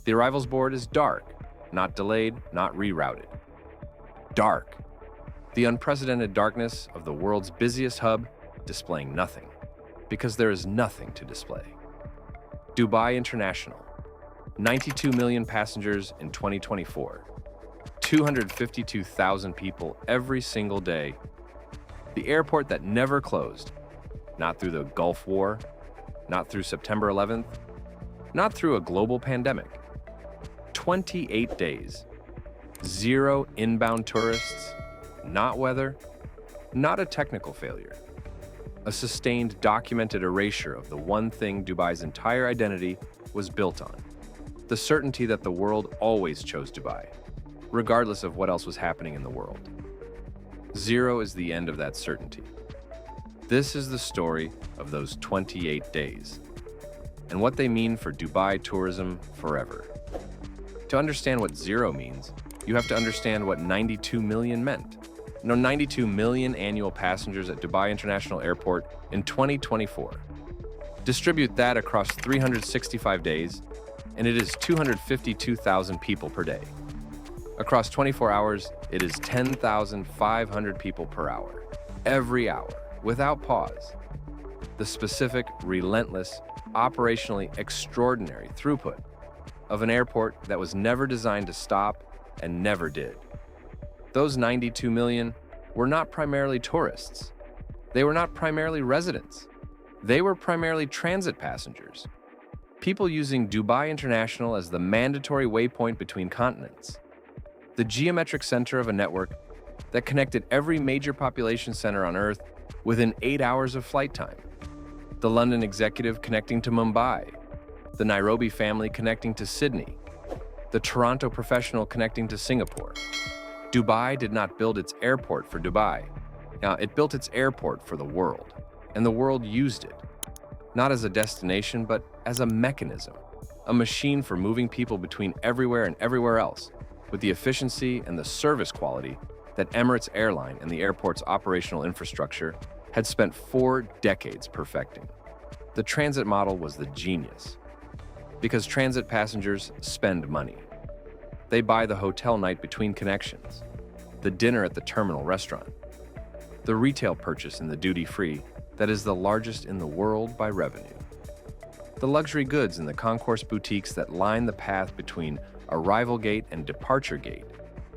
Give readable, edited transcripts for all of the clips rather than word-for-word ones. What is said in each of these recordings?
The arrivals board is dark, not delayed, not rerouted. Dark. The unprecedented darkness of the world's busiest hub, displaying nothing, because there is nothing to display. Dubai International, 92 million passengers in 2024, 252,000 people every single day. The airport that never closed, not through the Gulf War, not through September 11th, not through a global pandemic. 28 days, 0 inbound tourists, not weather, not a technical failure. A sustained, documented erasure of the one thing Dubai's entire identity was built on. The certainty that the world always chose Dubai, regardless of what else was happening in the world. 0 is the end of that certainty. This is the story of those 28 days, and what they mean for Dubai tourism forever. To understand what 0 means, you have to understand what 92 million meant. 92 million annual passengers at Dubai International Airport in 2024. Distribute that across 365 days, and it is 252,000 people per day. Across 24 hours, it is 10,500 people per hour, every hour, without pause. The specific, relentless, operationally extraordinary throughput of an airport that was never designed to stop and never did. Those 92 million were not primarily tourists. They were not primarily residents. They were primarily transit passengers. People using Dubai International as the mandatory waypoint between continents. The geometric center of a network that connected every major population center on Earth within 8 hours of flight time. The London executive connecting to Mumbai. The Nairobi family connecting to Sydney. The Toronto professional connecting to Singapore. Dubai did not build its airport for Dubai. Now, it built its airport for the world, and the world used it, not as a destination, but as a mechanism, a machine for moving people between everywhere and everywhere else, with the efficiency and the service quality that Emirates Airline and the airport's operational infrastructure had spent 4 decades perfecting. The transit model was the genius, because transit passengers spend money. They buy the hotel night between connections, the dinner at the terminal restaurant, the retail purchase in the duty-free that is the largest in the world by revenue, the luxury goods in the concourse boutiques that line the path between arrival gate and departure gate,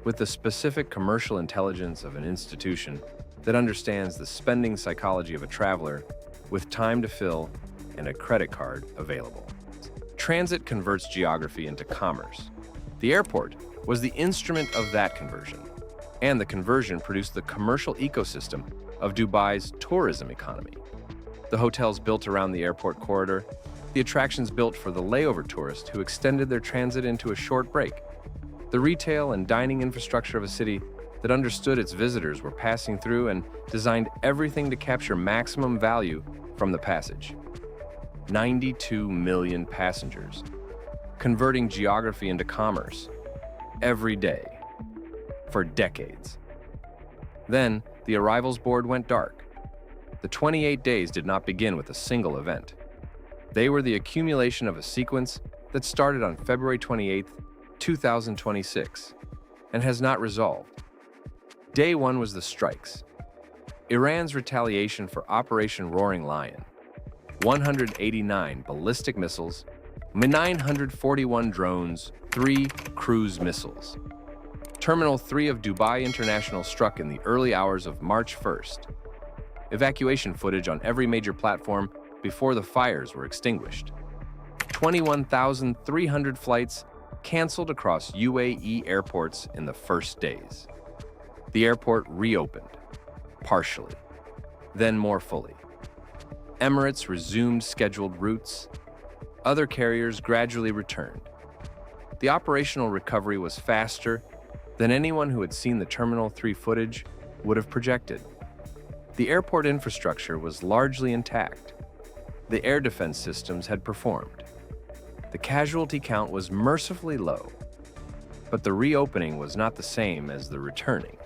with the specific commercial intelligence of an institution that understands the spending psychology of a traveler with time to fill and a credit card available. Transit converts geography into commerce. The airport was the instrument of that conversion, and the conversion produced the commercial ecosystem of Dubai's tourism economy. The hotels built around the airport corridor, the attractions built for the layover tourist who extended their transit into a short break, the retail and dining infrastructure of a city that understood its visitors were passing through and designed everything to capture maximum value from the passage. 92 million passengers, converting geography into commerce, every day, for decades. Then, the arrivals board went dark. The 28 days did not begin with a single event. They were the accumulation of a sequence that started on February 28, 2026, and has not resolved. Day 1 was the strikes. Iran's retaliation for Operation Roaring Lion. 189 ballistic missiles, 941 drones, 3 cruise missiles. Terminal 3 of Dubai International struck in the early hours of March 1st. Evacuation footage on every major platform before the fires were extinguished. 21,300 flights canceled across UAE airports in the first days. The airport reopened, partially, then more fully. Emirates resumed scheduled routes. Other carriers gradually returned. The operational recovery was faster than anyone who had seen the Terminal 3 footage would have projected. The airport infrastructure was largely intact. The air defense systems had performed. The casualty count was mercifully low, but the reopening was not the same as the returning.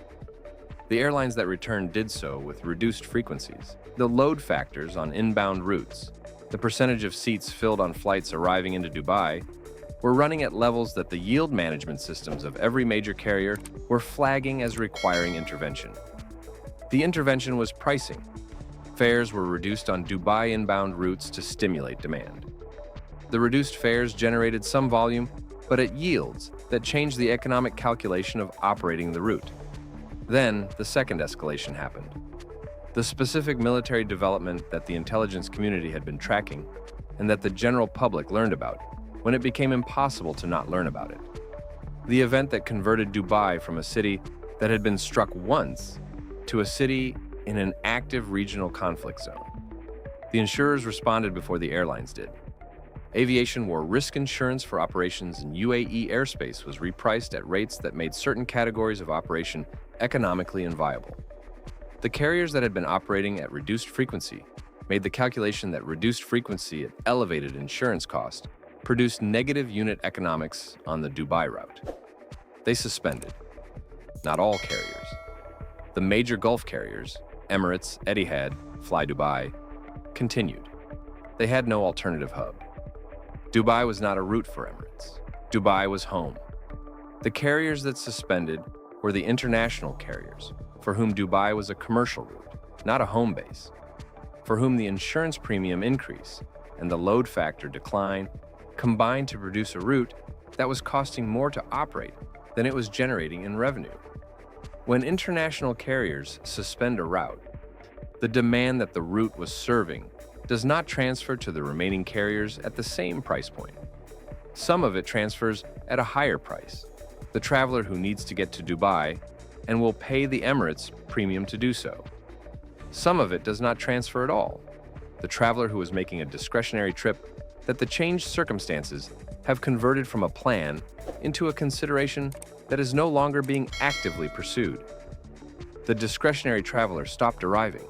The airlines that returned did so with reduced frequencies. The load factors on inbound routes, the percentage of seats filled on flights arriving into Dubai, were running at levels that the yield management systems of every major carrier were flagging as requiring intervention. The intervention was pricing. Fares were reduced on Dubai inbound routes to stimulate demand. The reduced fares generated some volume, but at yields that changed the economic calculation of operating the route. Then, the second escalation happened. The specific military development that the intelligence community had been tracking and that the general public learned about when it became impossible to not learn about it. The event that converted Dubai from a city that had been struck once to a city in an active regional conflict zone. The insurers responded before the airlines did. Aviation war risk insurance for operations in UAE airspace was repriced at rates that made certain categories of operation economically inviable. The carriers that had been operating at reduced frequency made the calculation that reduced frequency at elevated insurance cost produced negative unit economics on the Dubai route. They suspended. Not all carriers. The major Gulf carriers, Emirates, Etihad, Fly Dubai, continued. They had no alternative hub. Dubai was not a route for Emirates. Dubai was home. The carriers that suspended were the international carriers, for whom Dubai was a commercial route, not a home base, for whom the insurance premium increase and the load factor decline combined to produce a route that was costing more to operate than it was generating in revenue. When international carriers suspend a route, the demand that the route was serving does not transfer to the remaining carriers at the same price point. Some of it transfers at a higher price, the traveler who needs to get to Dubai and will pay the Emirates premium to do so. Some of it does not transfer at all, the traveler who is making a discretionary trip that the changed circumstances have converted from a plan into a consideration that is no longer being actively pursued. The discretionary traveler stopped arriving.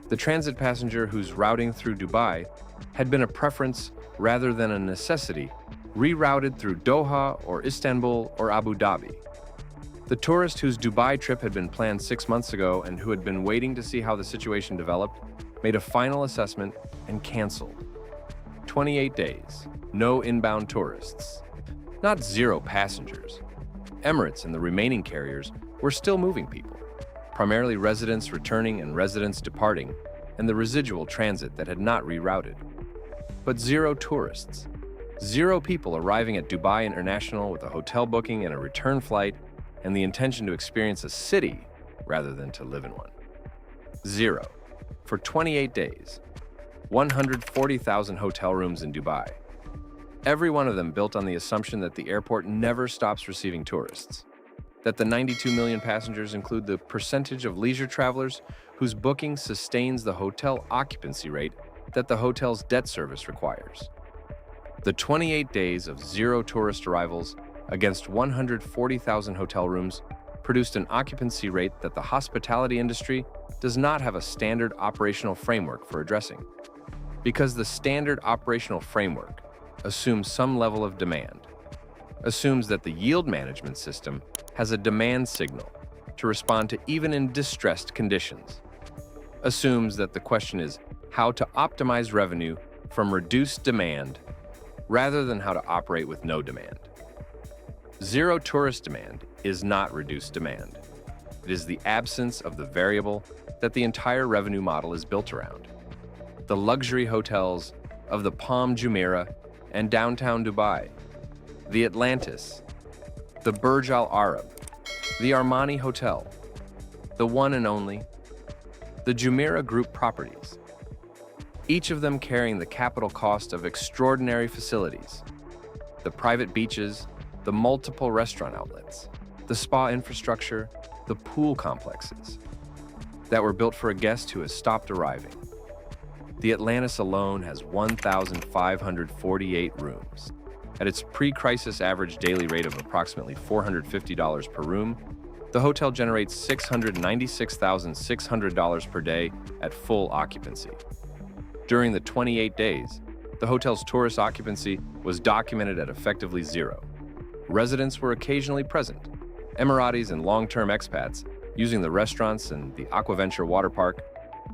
The transit passenger whose routing through Dubai had been a preference rather than a necessity rerouted through Doha or Istanbul or Abu Dhabi. The tourist whose Dubai trip had been planned 6 months ago and who had been waiting to see how the situation developed made a final assessment and canceled. 28 days, no inbound tourists. Not zero passengers. Emirates and the remaining carriers were still moving people, primarily residents returning and residents departing, and the residual transit that had not rerouted. But zero tourists. Zero people arriving at Dubai International with a hotel booking and a return flight and the intention to experience a city rather than to live in one. Zero. For 28 days. 140,000 hotel rooms in Dubai. Every one of them built on the assumption that the airport never stops receiving tourists. That the 92 million passengers include the percentage of leisure travelers whose booking sustains the hotel occupancy rate that the hotel's debt service requires. The 28 days of zero tourist arrivals against 140,000 hotel rooms produced an occupancy rate that the hospitality industry does not have a standard operational framework for addressing. Because the standard operational framework assumes some level of demand, assumes that the yield management system has a demand signal to respond to even in distressed conditions, assumes that the question is how to optimize revenue from reduced demand rather than how to operate with no demand. Zero tourist demand is not reduced demand. It is the absence of the variable that the entire revenue model is built around. The luxury hotels of the Palm Jumeirah and downtown Dubai, the Atlantis, the Burj Al Arab, the Armani Hotel, the one and only, the Jumeirah Group properties, each of them carrying the capital cost of extraordinary facilities, the private beaches, the multiple restaurant outlets, the spa infrastructure, the pool complexes that were built for a guest who has stopped arriving. The Atlantis alone has 1,548 rooms. At its pre-crisis average daily rate of approximately $450 per room, the hotel generates $696,600 per day at full occupancy. During the 28 days, the hotel's tourist occupancy was documented at effectively zero. Residents were occasionally present, Emiratis and long-term expats using the restaurants and the Aquaventure water park,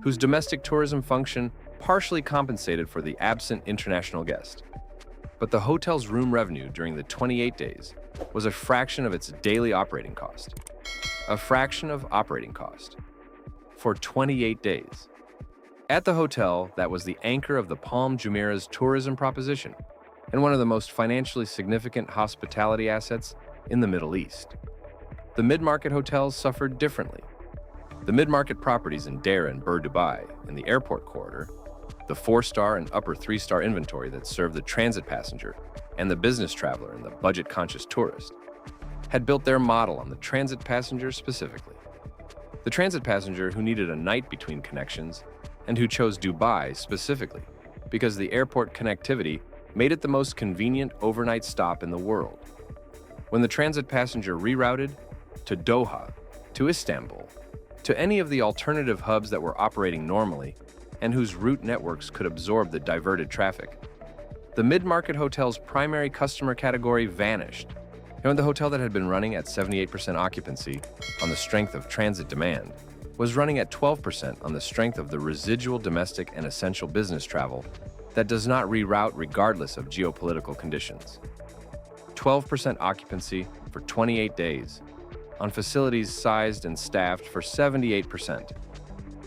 whose domestic tourism function partially compensated for the absent international guest. but the hotel's room revenue during the 28 days was a fraction of its daily operating cost. A fraction of operating cost. For 28 days. At the hotel that was the anchor of the Palm Jumeirah's tourism proposition and one of the most financially significant hospitality assets in the Middle East. The mid-market hotels suffered differently. The mid-market properties in Deira and Bur Dubai in the airport corridor, the 4-star and upper 3-star inventory that served the transit passenger and the business traveler and the budget-conscious tourist, had built their model on the transit passenger specifically. The transit passenger who needed a night between connections and who chose Dubai specifically because the airport connectivity made it the most convenient overnight stop in the world. When the transit passenger rerouted to Doha, to Istanbul, to any of the alternative hubs that were operating normally and whose route networks could absorb the diverted traffic, the mid-market hotel's primary customer category vanished. The hotel that had been running at 78% occupancy on the strength of transit demand was running at 12% on the strength of the residual domestic and essential business travel that does not reroute regardless of geopolitical conditions. 12% occupancy for 28 days on facilities sized and staffed for 78%.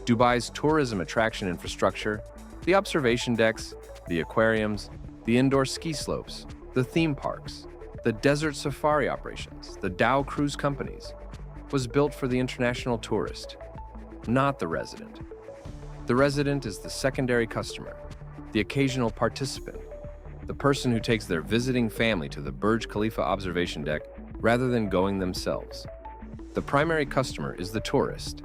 Dubai's tourism attraction infrastructure, the observation decks, the aquariums, the indoor ski slopes, the theme parks, the desert safari operations, the Dow cruise companies, was built for the international tourist, not the resident. The resident is the secondary customer, the occasional participant, the person who takes their visiting family to the Burj Khalifa observation deck rather than going themselves. The primary customer is the tourist,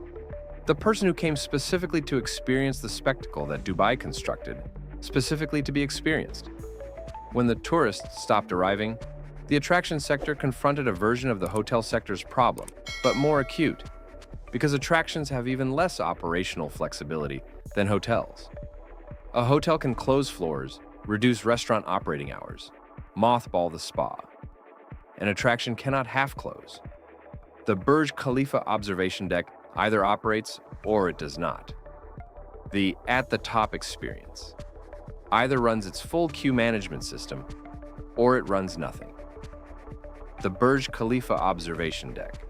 the person who came specifically to experience the spectacle that Dubai constructed, specifically to be experienced. When the tourists stopped arriving, the attraction sector confronted a version of the hotel sector's problem, but more acute, because attractions have even less operational flexibility than hotels. A hotel can close floors, reduce restaurant operating hours, mothball the spa. An attraction cannot half-close. The Burj Khalifa observation deck either operates or it does not. The at-the-top experience either runs its full queue management system or it runs nothing. The Burj Khalifa observation deck.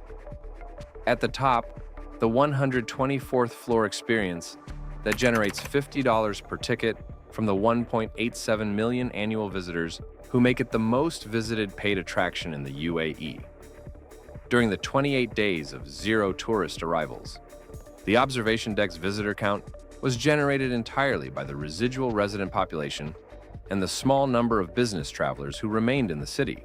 At the top, the 124th floor experience that generates $50 per ticket from the 1.87 million annual visitors who make it the most visited paid attraction in the UAE. During the 28 days of zero tourist arrivals, the observation deck's visitor count was generated entirely by the residual resident population and the small number of business travelers who remained in the city.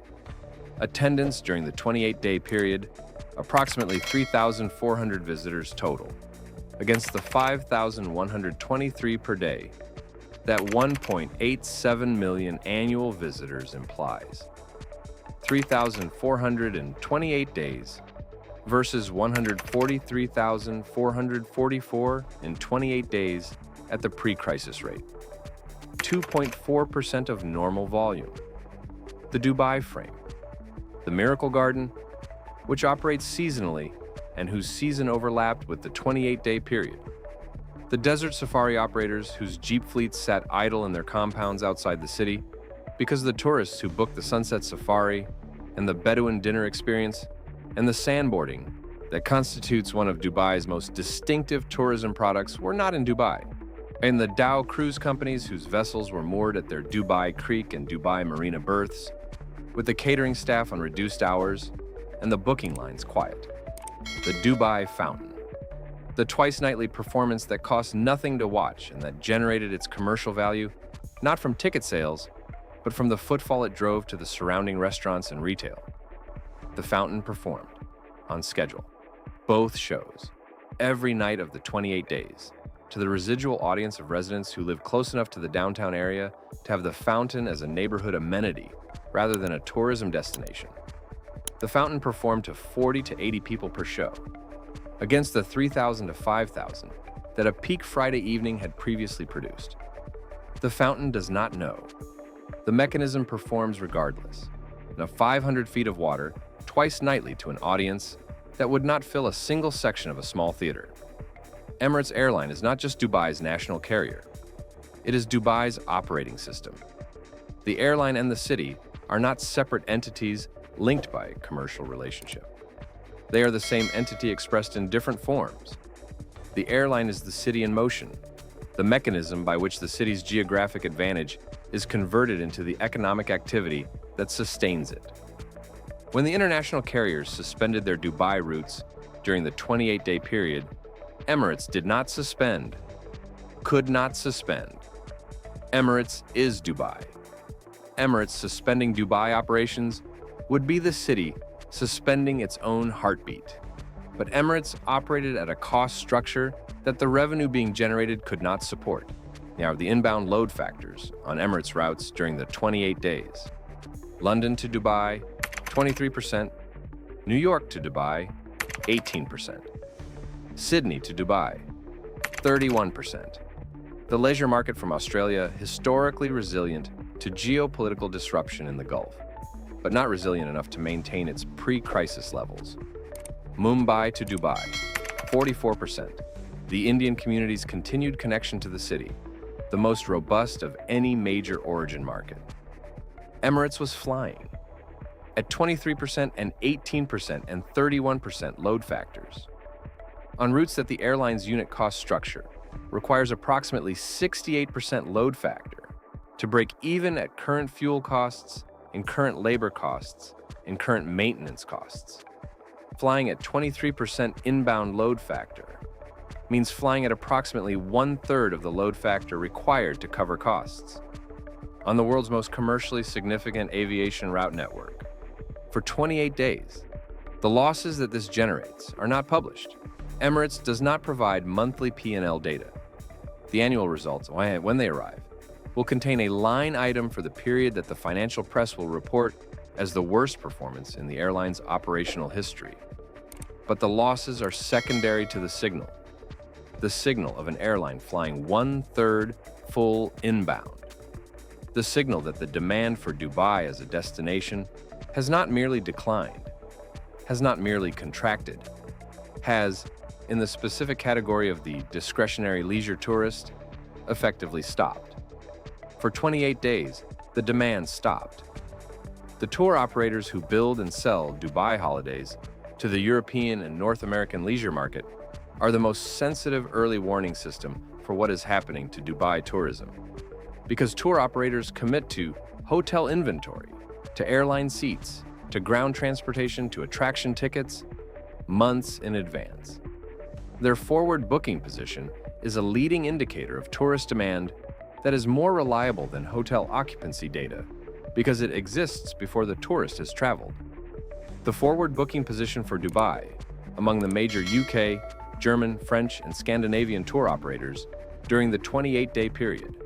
Attendance during the 28-day period, approximately 3,400 visitors total, against the 5,123 per day that 1.87 million annual visitors implies. 3,428 days versus 143,444 in 28 days at the pre-crisis rate. 2.4% of normal volume. The Dubai frame. The Miracle Garden, which operates seasonally and whose season overlapped with the 28-day period. The desert safari operators whose jeep fleets sat idle in their compounds outside the city because the tourists who booked the sunset safari and the Bedouin dinner experience and the sandboarding that constitutes one of Dubai's most distinctive tourism products were not in Dubai. And the Dow cruise companies whose vessels were moored at their Dubai Creek and Dubai Marina berths, with the catering staff on reduced hours and the booking lines quiet. The Dubai Fountain. The twice-nightly performance that cost nothing to watch and that generated its commercial value, not from ticket sales, but from the footfall it drove to the surrounding restaurants and retail. The Fountain performed, on schedule, both shows, every night of the 28 days, to the residual audience of residents who live close enough to the downtown area to have the Fountain as a neighborhood amenity rather than a tourism destination. The Fountain performed to 40 to 80 people per show, against the 3,000 to 5,000 that a peak Friday evening had previously produced. The Fountain does not know. The mechanism performs regardless, in 500 feet of water, twice nightly to an audience that would not fill a single section of a small theater. Emirates Airline is not just Dubai's national carrier. It is Dubai's operating system. The airline and the city are not separate entities linked by a commercial relationship. They are the same entity expressed in different forms. The airline is the city in motion, the mechanism by which the city's geographic advantage is converted into the economic activity that sustains it. When the international carriers suspended their Dubai routes during the 28-day period, Emirates did not suspend, could not suspend. Emirates is Dubai. Emirates suspending Dubai operations would be the city suspending its own heartbeat. But Emirates operated at a cost structure that the revenue being generated could not support. Now, the inbound load factors on Emirates routes during the 28 days. London to Dubai, 23%. New York to Dubai, 18%. Sydney to Dubai, 31%. The leisure market from Australia, historically resilient to geopolitical disruption in the Gulf, but not resilient enough to maintain its pre-crisis levels. Mumbai to Dubai, 44%. The Indian community's continued connection to the city, the most robust of any major origin market. Emirates was flying at 23% and 18% and 31% load factors on routes that the airline's unit cost structure requires approximately 68% load factor to break even at current fuel costs, and current labor costs, and current maintenance costs. Flying at 23% inbound load factor means flying at approximately 1/3 of the load factor required to cover costs. On the world's most commercially significant aviation route network, for 28 days, the losses that this generates are not published. Emirates does not provide monthly P&L data. The annual results, when they arrive, will contain a line item for the period that the financial press will report as the worst performance in the airline's operational history. But the losses are secondary to the signal of an airline flying 1/3 full inbound. The signal that the demand for Dubai as a destination has not merely declined, has not merely contracted, has, in the specific category of the discretionary leisure tourist, effectively stopped. For 28 days, the demand stopped. The tour operators who build and sell Dubai holidays to the European and North American leisure market are the most sensitive early warning system for what is happening to Dubai tourism. Because tour operators commit to hotel inventory, to airline seats, to ground transportation, to attraction tickets, months in advance. Their forward booking position is a leading indicator of tourist demand that is more reliable than hotel occupancy data because it exists before the tourist has traveled. The forward booking position for Dubai among the major UK, German, French, and Scandinavian tour operators during the 28-day period.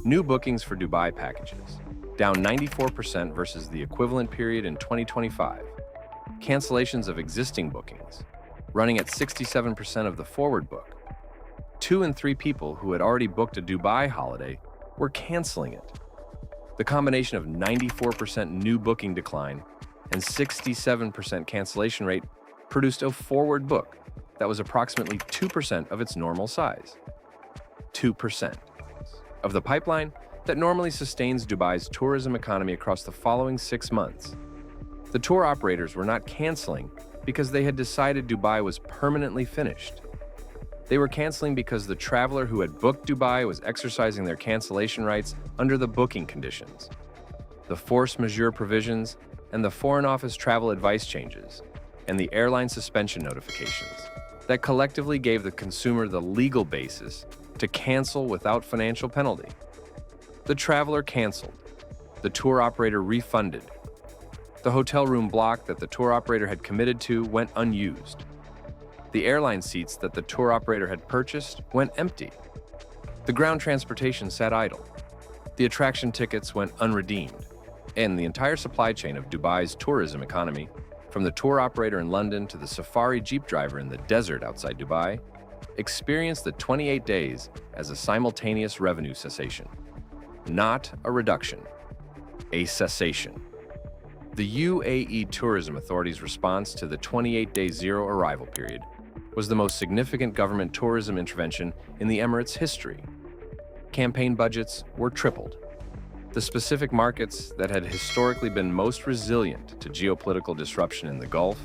New bookings for Dubai packages, down 94% versus the equivalent period in 2025. Cancellations of existing bookings, running at 67% of the forward book. 2 in 3 people who had already booked a Dubai holiday were canceling it. The combination of 94% new booking decline and 67% cancellation rate produced a forward book that was approximately 2% of its normal size. 2% of the pipeline that normally sustains Dubai's tourism economy across the following 6 months. The tour operators were not canceling because they had decided Dubai was permanently finished. They were canceling because the traveler who had booked Dubai was exercising their cancellation rights under the booking conditions, the force majeure provisions, and the Foreign Office travel advice changes, and the airline suspension notifications that collectively gave the consumer the legal basis to cancel without financial penalty. The traveler canceled. The tour operator refunded. The hotel room block that the tour operator had committed to went unused. The airline seats that the tour operator had purchased went empty. The ground transportation sat idle. The attraction tickets went unredeemed. And the entire supply chain of Dubai's tourism economy, from the tour operator in London to the safari jeep driver in the desert outside Dubai, experienced the 28 days as a simultaneous revenue cessation. Not a reduction, a cessation. The UAE Tourism Authority's response to the 28-day zero arrival period was the most significant government tourism intervention in the Emirates' history. Campaign budgets were tripled. The specific markets that had historically been most resilient to geopolitical disruption in the Gulf